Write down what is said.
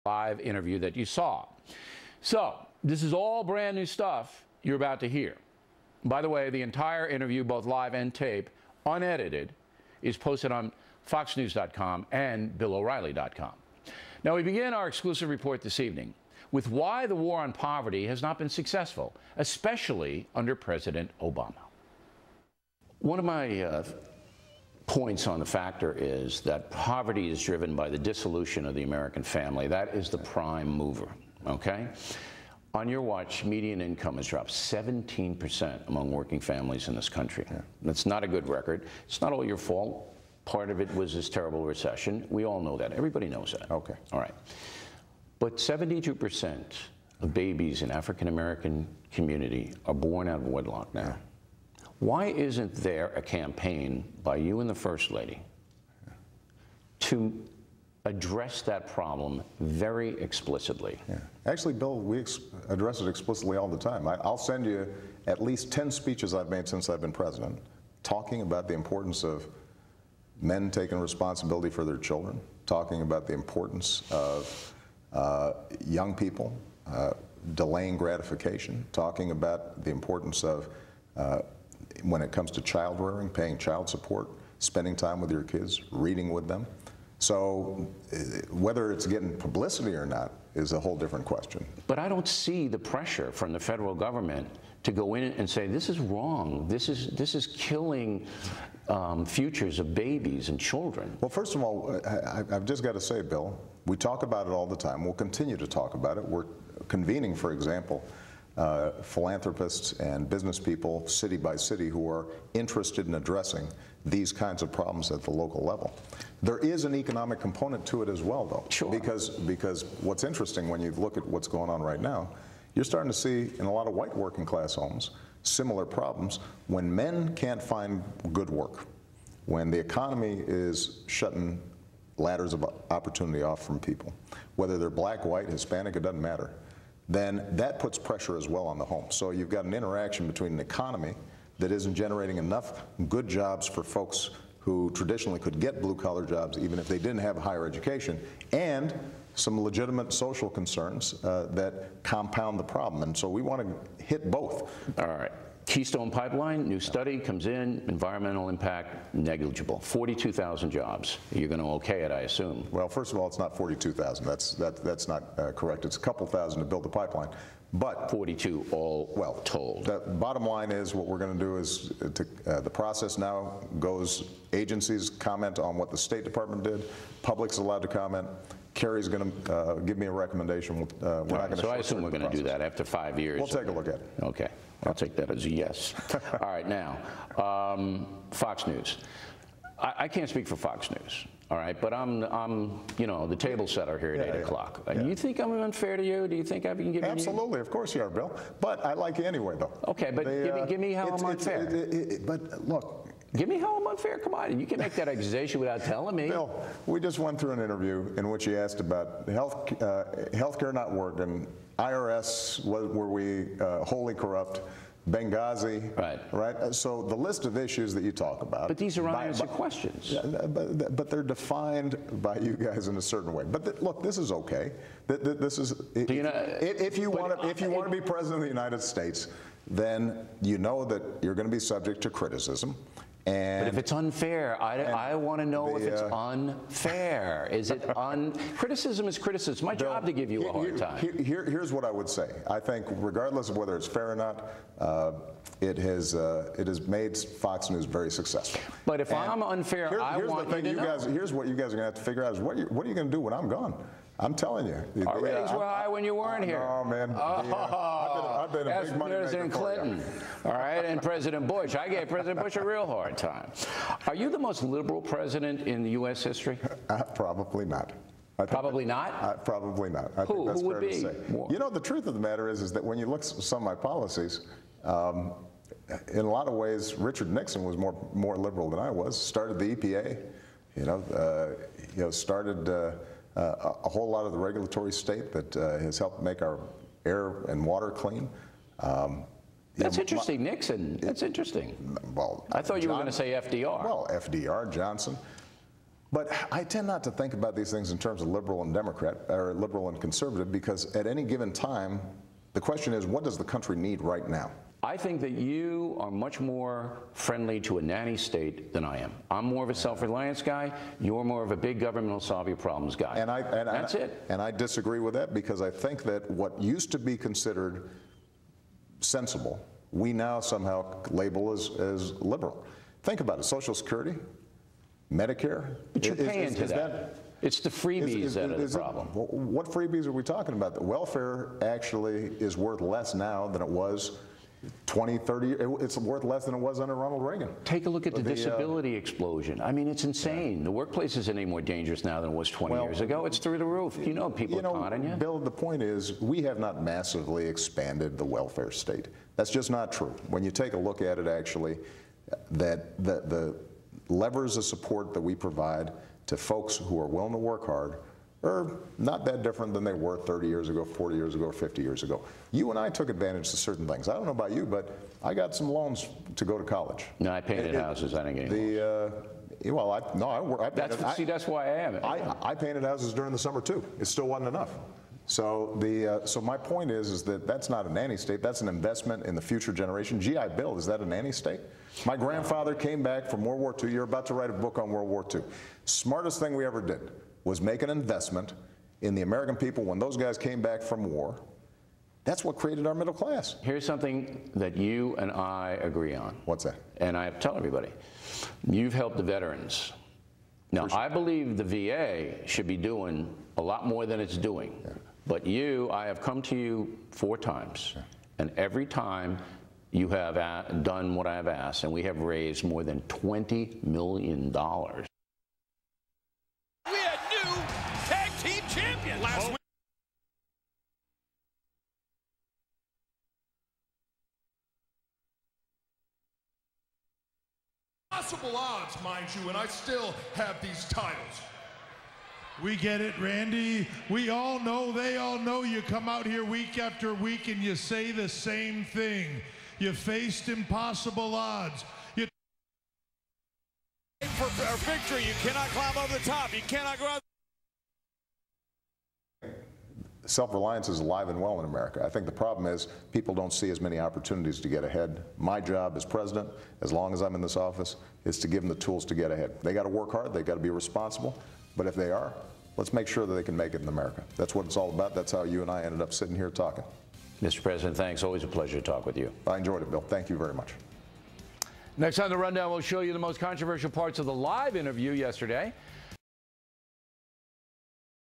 live interview that you saw. So this is all brand new stuff you're about to hear. By the way, the entire interview, both live and tape, unedited, is posted on foxnews.com and BillO'Reilly.com. Now we begin our exclusive report this evening with why the war on poverty has not been successful, especially under President Obama. One of my points on the factor is that poverty is driven by the dissolution of the American family. That is the prime mover, okay? On your watch, median income has dropped 17% among working families in this country. That's not a good record. It's not all your fault. Part of it was this terrible recession. We all know that. Everybody knows that. Okay. All right. But 72% of babies in African-American community are born out of wedlock now. Why isn't there a campaign by you and the First Lady to address that problem very explicitly? Actually, Bill, we address it explicitly all the time. I'll send you at least 10 speeches I've made since I've been president, talking about the importance of men taking responsibility for their children, talking about the importance of young people delaying gratification, talking about the importance of when it comes to child rearing, paying child support, spending time with your kids, reading with them. So whether it's getting publicity or not is a whole different question. But I don't see the pressure from the federal government to go in and say, this is wrong, this is killing futures of babies and children. Well, first of all, I've just got to say, Bill, we talk about it all the time. We'll continue to talk about it. We're convening, for example, philanthropists and business people, city by city, who are interested in addressing these kinds of problems at the local level. There is an economic component to it as well, though. Sure. Because what's interesting when you look at what's going on right now, you're starting to see in a lot of white working class homes similar problems when men can't find good work, when the economy is shutting ladders of opportunity off from people, whether they're black, white, Hispanic, it doesn't matter, then that puts pressure as well on the home. So you've got an interaction between an economy that isn't generating enough good jobs for folks who traditionally could get blue-collar jobs even if they didn't have a higher education, and some legitimate social concerns that compound the problem. And so we want to hit both. All right. Keystone Pipeline, new study comes in, environmental impact negligible. 42,000 jobs. You're going to okay it, I assume. Well, first of all, it's not 42,000. That's not correct. It's a couple thousand to build the pipeline. But 42 all well told. The bottom line is what we're going to do is the process now goes, agencies comment on what the State Department did, public's allowed to comment. Kerry's going to give me a recommendation. We're not going to. So I assume we're going to do that after 5 years. We'll take a look at it. Okay. I'll take that as a yes. All right, now, Fox News. I can't speak for Fox News, all right, but I'm you know, the table setter here at 8 o'clock. You think I'm unfair to you? Do you think I can give you? Absolutely, of course you are, Bill. But I like you anyway, though. Okay, but give me how I'm unfair. But look. Give me how I'm unfair. Come on, you can make that accusation without telling me. Bill, we just went through an interview in which he asked about healthcare not working, IRS, were we wholly corrupt, Benghazi, right? So the list of issues that you talk about. But these are unanswered questions. But they're defined by you guys in a certain way. But look, this is okay. This is if you want to be president of the United States, then you know that you're going to be subject to criticism. But if it's unfair, I want to know if it's unfair. Is it criticism is criticism. It's my job to give you a hard time. Here's what I would say. I think regardless of whether it's fair or not, it has made Fox News very successful. But if I'm unfair, I want you to know. Here's what you guys are going to have to figure out is what are you going to do when I'm gone? I'm telling you. Our ratings were high when you weren't here. Oh, man. I've been a big money maker. President Clinton, all right, and President Bush. I gave President Bush a real hard time. Are you the most liberal president in the U.S. history? Probably not. Probably not? Probably not. I think that's fair to say. You know, the truth of the matter is that when you look at some of my policies, in a lot of ways, Richard Nixon was more liberal than I was. Started the EPA, started a whole lot of the regulatory state that has helped make our air and water clean. That's interesting, Nixon. That's interesting. Well, I thought you were going to say FDR. Well, FDR, Johnson. But I tend not to think about these things in terms of liberal and Democrat, or liberal and conservative, because at any given time, the question is, what does the country need right now? I think that you are much more friendly to a nanny state than I am. I'm more of a self-reliance guy. You're more of a big government will solve your problems guy. That's it. And I disagree with that, because I think that what used to be considered sensible, we now somehow label as liberal. Think about it. Social Security, Medicare. But you're paying to that. It's the freebies that are the problem. What freebies are we talking about? The welfare actually is worth less now than it was 20, 30, it's worth less than it was under Ronald Reagan. Take a look at the disability explosion. I mean, it's insane. The workplace isn't any more dangerous now than it was 20 years ago. It's through the roof. You know people are conning you. Bill, the point is, we have not massively expanded the welfare state. That's just not true. When you take a look at it, actually, that the levers of support that we provide to folks who are willing to work hard are not that different than they were 30 years ago, 40 years ago, 50 years ago. You and I took advantage of certain things. I don't know about you, but I got some loans to go to college. No, I painted houses. I didn't get any loans. Well, I painted, see, that's why I am. I painted houses during the summer too. It still wasn't enough. So so my point is that that's not a nanny state. That's an investment in the future generation. GI Bill, is that a nanny state? My grandfather came back from World War II. You're about to write a book on World War II. Smartest thing we ever did was make an investment in the American people when those guys came back from war. That's what created our middle class. Here's something that you and I agree on. What's that? And I tell everybody, you've helped the veterans. Now, I believe the VA should be doing a lot more than it's doing. Yeah. But I have come to you 4 times, and every time you have done what I have asked, and we have raised more than $20 million. Possible odds, mind you, and I still have these titles. We get it, Randy. We all know, they all know you come out here week after week and you say the same thing. You faced impossible odds. For a victory, you cannot climb over the top. You cannot go out. Self-reliance is alive and well in America. I think the problem is people don't see as many opportunities to get ahead. My job as president, as long as I'm in this office, is to give them the tools to get ahead. They got to work hard, they got to be responsible, but if they are, let's make sure that they can make it in America. That's what it's all about. That's how you and I ended up sitting here talking. Mr. President, thanks. Always a pleasure to talk with you. I enjoyed it, Bill. Thank you very much. Next on the rundown, we'll show you the most controversial parts of the live interview yesterday.